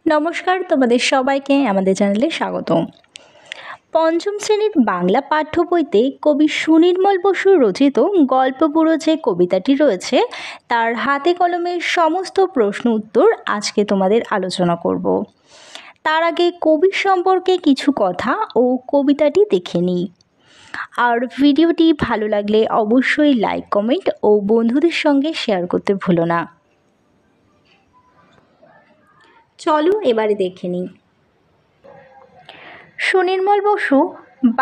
নমস্কার, তোমাদের সবাইকে আমাদের চ্যানেলে স্বাগতম। পঞ্চম শ্রেণীর বাংলা পাঠ্য বইতে কবি সুনির্মল বসু রচিত গল্পপুরো যে কবিতাটি রয়েছে তার হাতে কলমের সমস্ত প্রশ্ন উত্তর আজকে তোমাদের আলোচনা করব। তার আগে কবির সম্পর্কে কিছু কথা ও কবিতাটি দেখে নিই। আর ভিডিওটি ভালো লাগলে অবশ্যই লাইক, কমেন্ট ও বন্ধুদের সঙ্গে শেয়ার করতে ভুলো না। চলো এবারে দেখে নিই। সুনির্মল বসু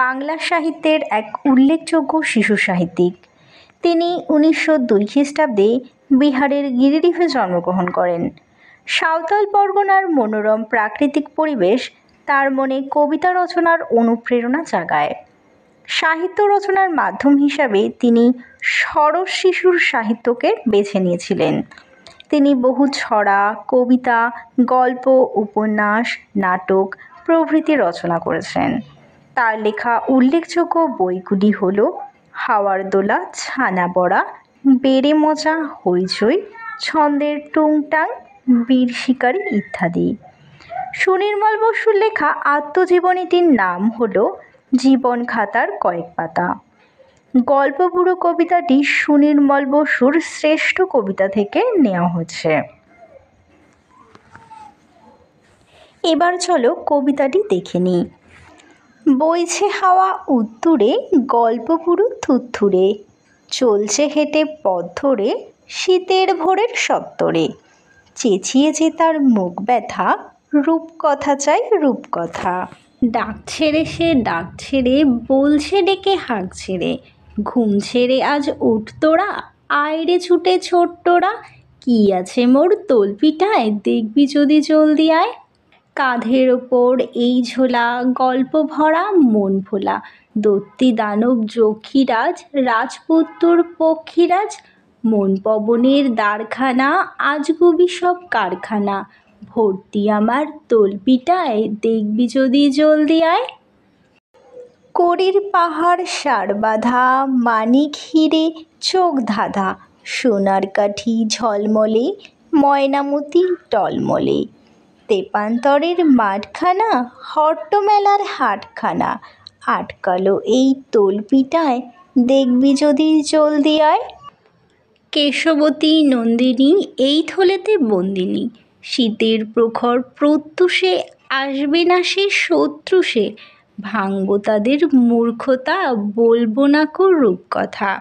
বাংলা সাহিত্যের এক উল্লেখযোগ্য শিশু সাহিত্যিক। তিনি 1902 খ্রিস্টাব্দে বিহারের গিরিডিহে জন্মগ্রহণ করেন। সাঁওতাল পরগনার মনোরম প্রাকৃতিক পরিবেশ তার মনে কবিতা রচনার অনুপ্রেরণা জাগায়। সাহিত্য রচনার মাধ্যম হিসাবে তিনি সরস শিশুর সাহিত্যকে বেছে নিয়েছিলেন। তিনি বহু ছড়া, কবিতা, গল্প, উপন্যাস, নাটক প্রভৃতি রচনা করেছেন। তার লেখা উল্লেখযোগ্য বইগুলি হল হাওয়ার দোলা, ছানা বড়া, বেড়ে মজা, হইচই, ছন্দের টুংটাং, বীর শিকারী ইত্যাদি। সুনির্মল বসুর লেখা আত্মজীবনীটির নাম হল জীবন খাতার কয়েক পাতা। গল্পপুরো কবিতাটি সুনির্মল বসুর শ্রেষ্ঠ কবিতা থেকে নেওয়া হচ্ছে। এবার চলো কবিতাটি দেখে নিই। বইছে হাওয়া উত্তুরে, গল্পপুরো থুত্থুরে, চলছে হেঁটে পথ ধরে, শীতের ভোরের সত্তরে, চেঁচিয়েছে তার মুখ ব্যথা, রূপকথা চাই রূপকথা। ডাক ছেড়ে সে ডাক ছেড়ে, বলছে ডেকে হাঁক ছেড়ে, ঘুম ছেড়ে আজ উঠ তোরা, আয়রে ছুটে ছোট্টরা, কি আছে মোর তলপিঠায়, দেখবি যদি জলদি আয়। কাঁধের ওপর এই ঝোলা, গল্প ভরা মন ভোলা, দত্তি দানব যক্ষীরাজ, রাজপুত্তর পক্ষীরাজ, মন পবনের দ্বারখানা, আজগুবি সব কারখানা, ভর্তি আমার তলপিঠায়, দেখবি যদি জলদি আয়। করির পাহাড় সার বাঁধা, মানিক হিরে চোখ ধাঁধা, সোনার কাঠি ঝলমলে, ময়নামতি টলমলে, তেপান্তরের মাঠখানা, হট্টমেলার হাটখানা, আটকালো এই তলপিঠায়, দেখবি যদি জলদি আয়। কেশবতী নন্দিনী এই থলেতে বন্দিনী, শীতের প্রখর প্রত্যুষে, আসবে না সে শত্রু সে, ভাঙবো তাদের মূর্খতা, বলবো না কো রূপকথা।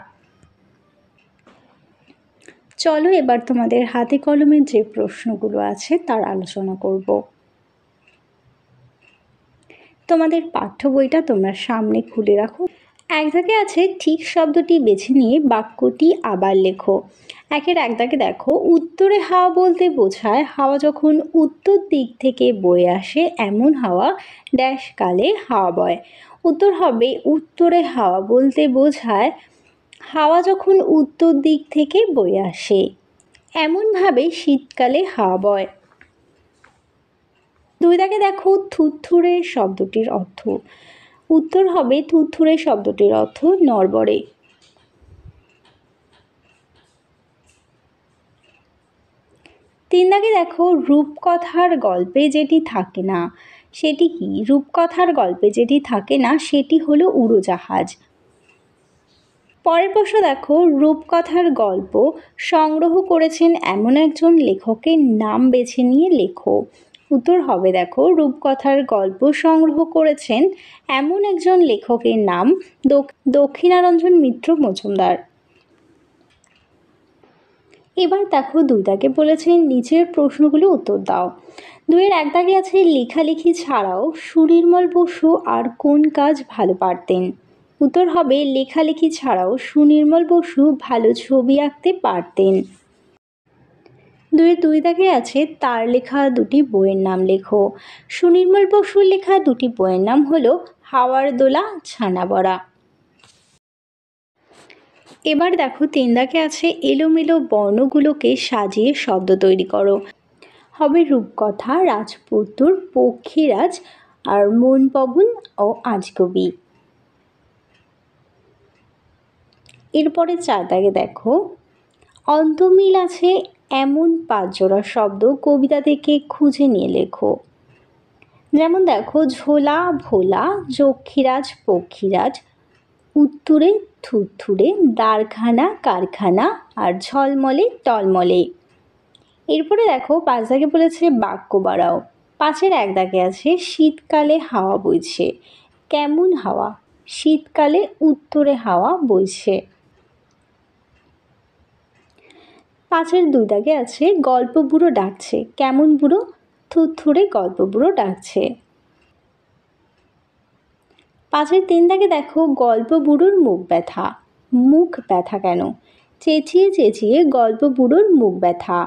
চলো এবার তোমাদের হাতে কলমের যে প্রশ্নগুলো আছে তার আলোচনা করব। তোমাদের পাঠ্য বইটা তোমরা সামনে খুলে রাখো। এক দাগে আছে ঠিক শব্দটি বেছে নিয়ে বাক্যটি আবার লেখো। একের এক দাগে দেখো, উত্তরে হাওয়া বলতে বোঝায় হাওয়া যখন উত্তর দিক থেকে বয়ে আসে এমন হাওয়া ড্যাশ কালে হাওয়া বয়। উত্তর হবে, উত্তরে হাওয়া বলতে বোঝায় হাওয়া যখন উত্তর দিক থেকে বয়ে আসে এমনভাবে শীতকালে হাওয়া বয়। দুই দাগে দেখো, থুরথুরে শব্দটির অর্থ। উত্তর হবে, থুরথুরে শব্দটির অর্থ নড়বড়ে। তিন দাগে দেখো, রূপকথার গল্পে যেটি থাকে না সেটি কি? রূপকথার গল্পে যেটি থাকে না সেটি হলো উড়োজাহাজ। পরের প্রশ্ন দেখো, রূপকথার গল্প সংগ্রহ করেছেন এমন একজন লেখকের নাম বেছে নিয়ে লেখো। উত্তর হবে দেখো, রূপকথার গল্প সংগ্রহ করেছেন এমন একজন লেখকের নাম দক্ষিণারঞ্জন মিত্র মজুমদার। এবার দেখো দুই দাগে বলেছেন নিচের প্রশ্নগুলো উত্তর দাও। দুইয়ের এক দাগে আছে লেখালেখি ছাড়াও সুনির্মল বসু আর কোন কাজ ভালো পারতেন? উত্তর হবে, লেখালেখি ছাড়াও সুনির্মল বসু ভালো ছবি আঁকতে পারতেন। দুই দাগে আছে তার লেখা দুটি বইয়ের নাম লেখো। সুনির্মল বসুর লেখা দুটি বইয়ের নাম হলো হাওয়ার দোলা, ছানা বড়া। এবার দেখো তিন দাগে আছে এলোমেলো বর্ণগুলোকে সাজিয়ে শব্দ তৈরি করো। হবে রূপকথা, রাজপুত্তর, পক্ষীরাজ আর মন পবন ও আজগুবি। এরপরে চার দাগে দেখো অন্তমিল আছে এমন 5 জোড়া শব্দ কবিতা থেকে খুঁজে নিয়ে লেখো। যেমন দেখো, ঝোলা ভোলা, যক্ষীরাজ পক্ষীরাজ, উত্তুরে থুরথুরে, দারখানা কারখানা, আর ঝলমলে টলমলে। এরপরে দেখো 5 দাগে বলেছে বাক্য বাড়াও। 5-এর 1 দাগে আছে শীতকালে হাওয়া বইছে। কেমন হাওয়া? শীতকালে উত্তরে হাওয়া বইছে। 5-এর 2 দাগে আছে গল্প বুড়ো ডাকছে। কেমন বুড়ো? থুরথুরে গল্প বুড়ো ডাকছে। 5-এর 3 দাগে দেখো গল্প বুড়োর মুখ ব্যথা। মুখ ব্যথা কেন? চেঁচিয়ে চেঁচিয়ে গল্প বুড়োর মুখ ব্যথা।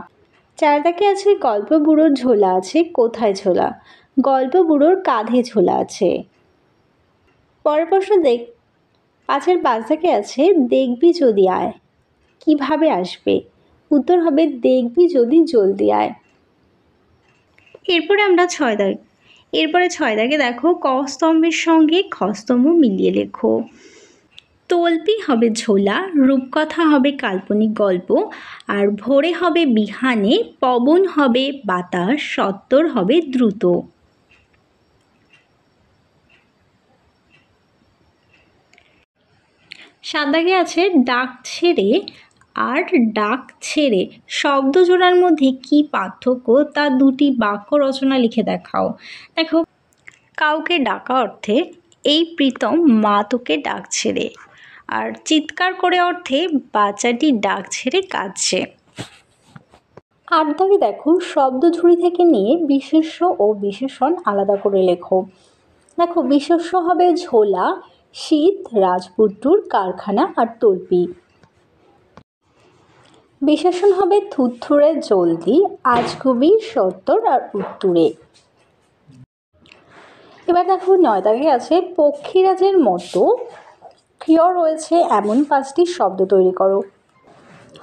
4 দাগে আছে গল্প বুড়োর ঝোলা আছে। কোথায় ঝোলা? গল্প বুড়োর কাঁধে ঝোলা আছে। পরের প্রশ্ন দেখ। 5-এর 5 দাগে আছে দেখবি যদি আয়। কিভাবে আসবে? উত্তর হবে দেখবি যদি জলদি আয়। এরপরে 6 দাগে দেখো ক স্তম্ভের সঙ্গে খ স্তম্ভ মিলিয়ে লেখো। তল্পি হবে ঝোলা, রূপকথা হবে কাল্পনিক গল্প, আর ভোরে হবে বিহানে, পবন হবে বাতাস, সত্তর হবে দ্রুত। 7 দাগে আছে ডাক ছেড়ে আর ডাক ছেড়ে শব্দ জোড়ার মধ্যে কি পার্থক্য তা 2টি বাক্য রচনা লিখে দেখাও। দেখো, কাউকে ডাকা অর্থে এই প্রীতম মা তোকে ডাক ছেড়ে, আর চিৎকার করে অর্থে বাচ্চাটি ডাক ছেড়ে কাঁদছে। 8 দাগে দেখো শব্দ ঝুড়ি থেকে নিয়ে বিশেষ্য ও বিশেষণ আলাদা করে লেখো। দেখো, বিশেষ্য হবে ঝোলা, শীত, রাজপুত্রুর, কারখানা আর তল্পি। বিশেষণ হবে থুরথুরে, জলদি, আজগুবি, সত্তর আর উত্তুরে। এবার দেখো 9 দাগে আছে পক্ষীরাজের মতো ক্রিয়া রয়েছে এমন 5টি শব্দ তৈরি করো।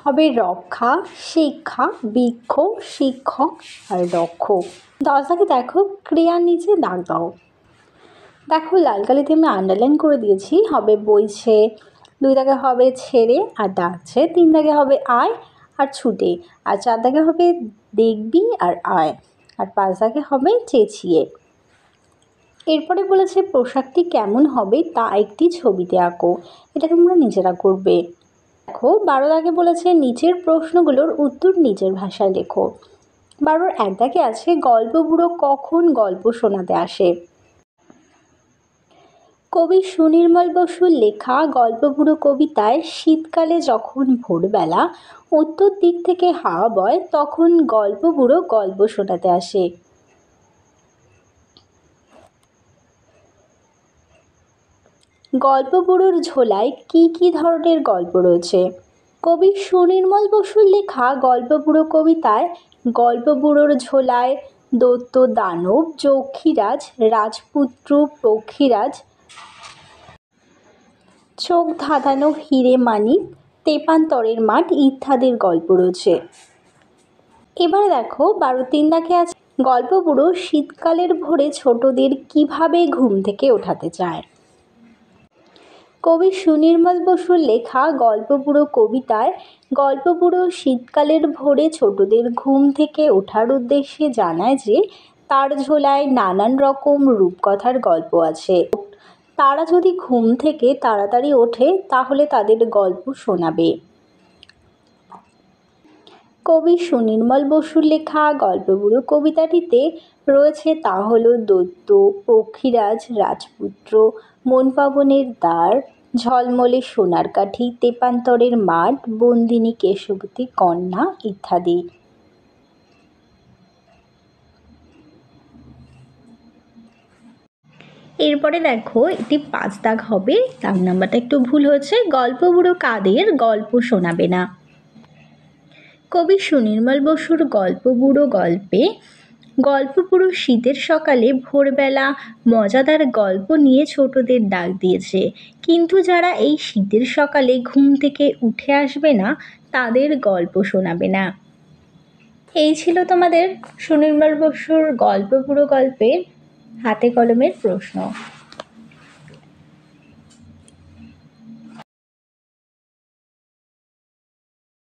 হবে রক্ষা, শিক্ষা, বৃক্ষ, শিক্ষক আর রক্ষক। 10 দাগে দেখো ক্রিয়ার নিচে দাগ দাও। দেখো, লাল কালিতে আমি আন্ডারলাইন করে দিয়েছি। হবে বইছে। 2 দাগে হবে ছেড়ে আর ডাকছে। 3 দাগে হবে আয় আর ছুটে। আর 4 দাগে হবে দেখবি আর আয়। আর 5 দাগে হবে চেঁচিয়ে। এরপরে বলেছে পোশাকটি কেমন হবে তা একটি ছবিতে আঁকো। এটা তোমরা নিজেরা করবে। দেখো, 12 দাগে বলেছে নিচের প্রশ্নগুলোর উত্তর নিজের ভাষায় লেখো। 12-এর 1 দাগে আছে গল্প বুড়ো কখন গল্প শোনাতে আসে। কবি সুনির্মল বসুর লেখা গল্প বুড়ো কবিতায় শীতকালে যখন ভোরবেলা উত্তর দিক থেকে হাওয়া বয় তখন গল্প বুড়ো গল্প শোনাতে আসে। গল্প বুড়োর ঝোলায় কি কি ধরনের গল্প রয়েছে? কবি সুনির্মল বসুর লেখা গল্প বুড়ো কবিতায় গল্প বুড়োর ঝোলায় দৈত্য দানব, যক্ষীরাজ, রাজপুত্র, পক্ষীরাজ, চোখ ধাঁধানো হিরে মানিক, তেপান্তরের মাঠ ইত্যাদির গল্প রয়েছে। এবারে দেখো 12-3 দাগে আছে গল্প বুড়ো শীতকালের ভোরে ছোটদের কিভাবে ঘুম থেকে ওঠাতে চায়। কবি সুনির্মল বসুর লেখা গল্প বুড়ো কবিতায় গল্প বুড়ো শীতকালের ভোরে ছোটদের ঘুম থেকে ওঠার উদ্দেশ্যে জানায় যে তার ঝোলায় নানান রকম রূপকথার গল্প আছে। তারা যদি ঘুম থেকে তাড়াতাড়ি ওঠে তাহলে তাদের গল্প শোনাবে। কবি সুনির্মল বসুর লেখা গল্প বুড়ো কবিতাটিতে রয়েছে তা হলো দৈত্য, পক্ষীরাজ, রাজপুত্র, মনপাবনের দ্বার, ঝলমলে সোনার কাঠি, তেপান্তরের মাঠ, বন্দিনী কেশবতী কন্যা ইত্যাদি। এরপরে দেখো এটি 5 দাগ হবে। দাগ নাম্বারটা একটু ভুল হয়েছে। গল্প বুড়ো কাদের গল্প শোনাবে না। কবি সুনির্মল বসুর গল্প বুড়ো গল্পে গল্প বুড়ো শীতের সকালে ভোরবেলা মজাদার গল্প নিয়ে ছোটদের ডাক দিয়েছে, কিন্তু যারা এই শীতের সকালে ঘুম থেকে উঠে আসবে না তাদের গল্প শোনাবে না। এই ছিল তোমাদের সুনির্মল বসুর গল্প বুড়ো গল্পের হাতে কলমের প্রশ্ন।